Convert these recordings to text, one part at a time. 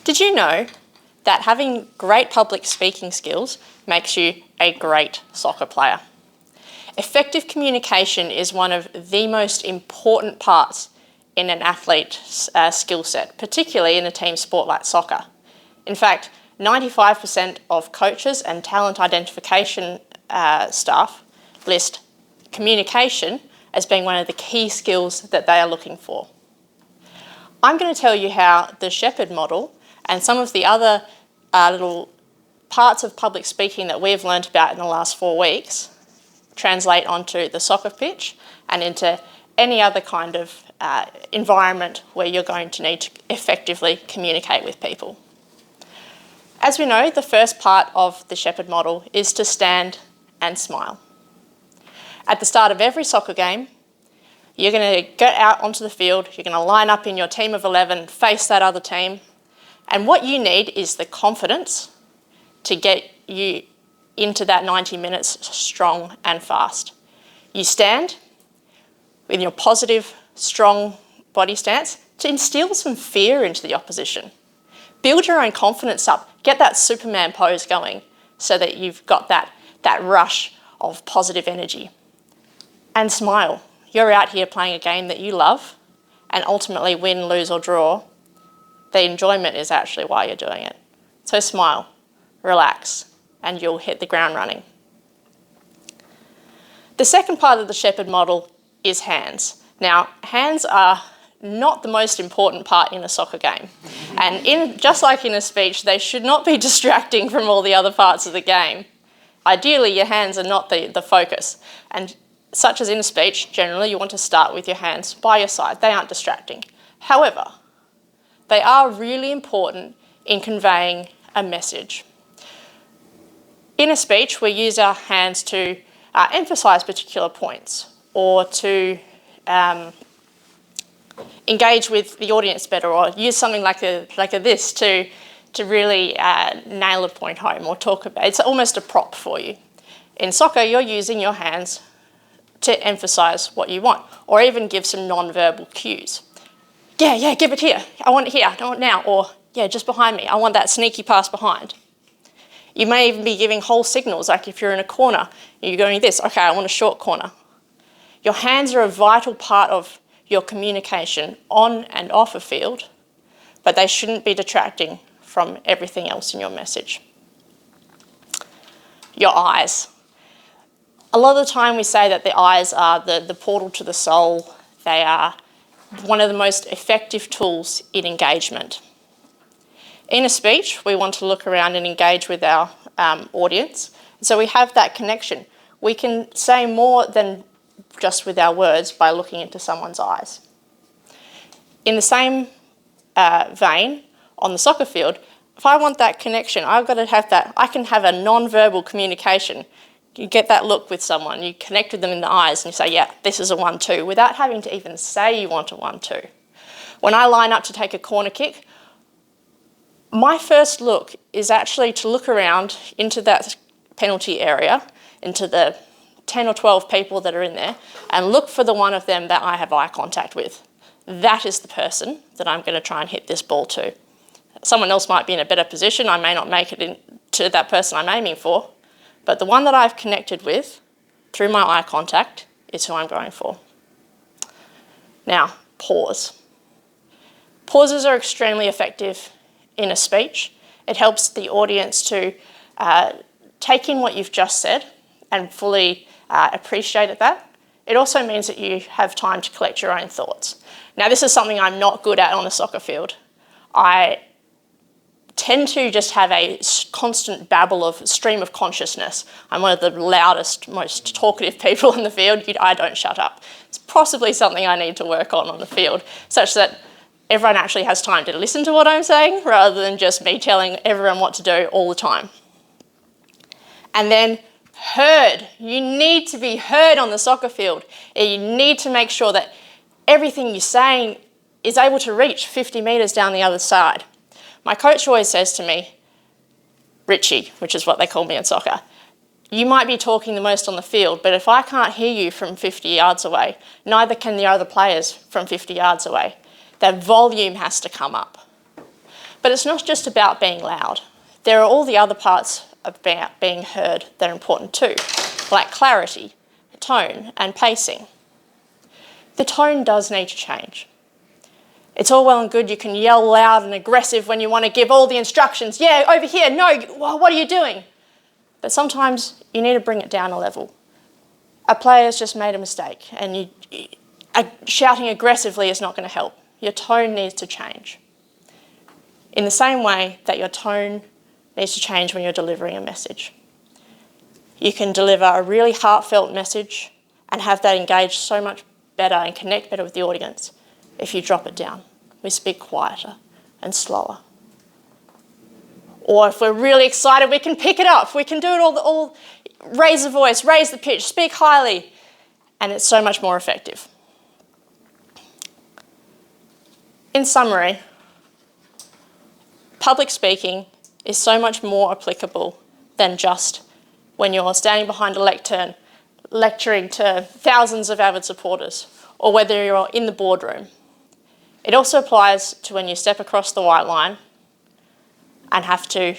Did you know that having great public speaking skills makes you a great soccer player? Effective communication is one of the most important parts in an athlete's skill set, particularly in a team sport like soccer. In fact, 95% of coaches and talent identification staff list communication as being one of the key skills that they are looking for. I'm going to tell you how the Shepherd model and some of the other little parts of public speaking that we've learned about in the last 4 weeks translate onto the soccer pitch and into any other kind of environment where you're going to need to effectively communicate with people. As we know, the first part of the Shepherd model is to stand and smile. At the start of every soccer game, you're going to get out onto the field, you're going to line up in your team of 11, face that other team, and what you need is the confidence to get you into that 90 minutes strong and fast. You stand with your positive, strong body stance to instill some fear into the opposition. Build your own confidence up. Get that Superman pose going so that you've got that rush of positive energy. And smile. You're out here playing a game that you love, and ultimately win, lose or draw, the enjoyment is actually why you're doing it. So smile, relax, and you'll hit the ground running. The second part of the Shepherd model is hands. Now, hands are not the most important part in a soccer game. And just like in a speech, they should not be distracting from all the other parts of the game. Ideally, your hands are not the focus. And such as in a speech, generally you want to start with your hands by your side. They aren't distracting. However, they are really important in conveying a message. In a speech, we use our hands to emphasise particular points or to engage with the audience better, or use something like this to really nail a point home or talk about. It's almost a prop for you. In soccer, you're using your hands to emphasise what you want, or even give some non-verbal cues. Yeah, give it here. I want it here. I don't want it now. Or, yeah, just behind me. I want that sneaky pass behind. You may even be giving whole signals, like if you're in a corner, you're going this, okay, I want a short corner. Your hands are a vital part of your communication on and off a field, but they shouldn't be detracting from everything else in your message. Your eyes. A lot of the time we say that the eyes are the portal to the soul. They are one of the most effective tools in engagement. In a speech, we want to look around and engage with our audience. So we have that connection. We can say more than just with our words by looking into someone's eyes. In the same vein, on the soccer field, if I want that connection, I've got to have that. I can have a non-verbal communication. You get that look with someone, you connect with them in the eyes and you say, yeah, this is a 1-2, without having to even say you want a 1-2. When I line up to take a corner kick, my first look is actually to look around into that penalty area, into the 10 or 12 people that are in there, and look for the one of them that I have eye contact with. That is the person that I'm going to try and hit this ball to. Someone else might be in a better position. I may not make it to that person I'm aiming for, but the one that I've connected with through my eye contact is who I'm going for. Now, pause. Pauses are extremely effective in a speech. It helps the audience to take in what you've just said and fully appreciate that. It also means that you have time to collect your own thoughts. Now, this is something I'm not good at on a soccer field. I tend to just have a constant babble of stream of consciousness. I'm one of the loudest, most talkative people in the field. I don't shut up. It's possibly something I need to work on the field, such that everyone actually has time to listen to what I'm saying rather than just me telling everyone what to do all the time. And then heard. You need to be heard on the soccer field. You need to make sure that everything you're saying is able to reach 50 metres down the other side. My coach always says to me, Richie, which is what they call me in soccer, you might be talking the most on the field, but if I can't hear you from 50 yards away, neither can the other players from 50 yards away. That volume has to come up. But it's not just about being loud. There are all the other parts of being heard that are important too, like clarity, tone, and pacing. The tone does need to change. It's all well and good, you can yell loud and aggressive when you want to give all the instructions. Yeah, over here, no, what are you doing? But sometimes you need to bring it down a level. A player's just made a mistake and shouting aggressively is not going to help. Your tone needs to change. In the same way that your tone needs to change when you're delivering a message. You can deliver a really heartfelt message and have that engage so much better and connect better with the audience if you drop it down. We speak quieter and slower. Or if we're really excited, we can pick it up. We can do it all raise the voice, raise the pitch, speak highly, and it's so much more effective. In summary, public speaking is so much more applicable than just when you're standing behind a lectern lecturing to thousands of avid supporters, or whether you're in the boardroom. It also applies to when you step across the white line and have to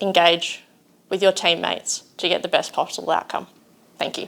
engage with your teammates to get the best possible outcome. Thank you.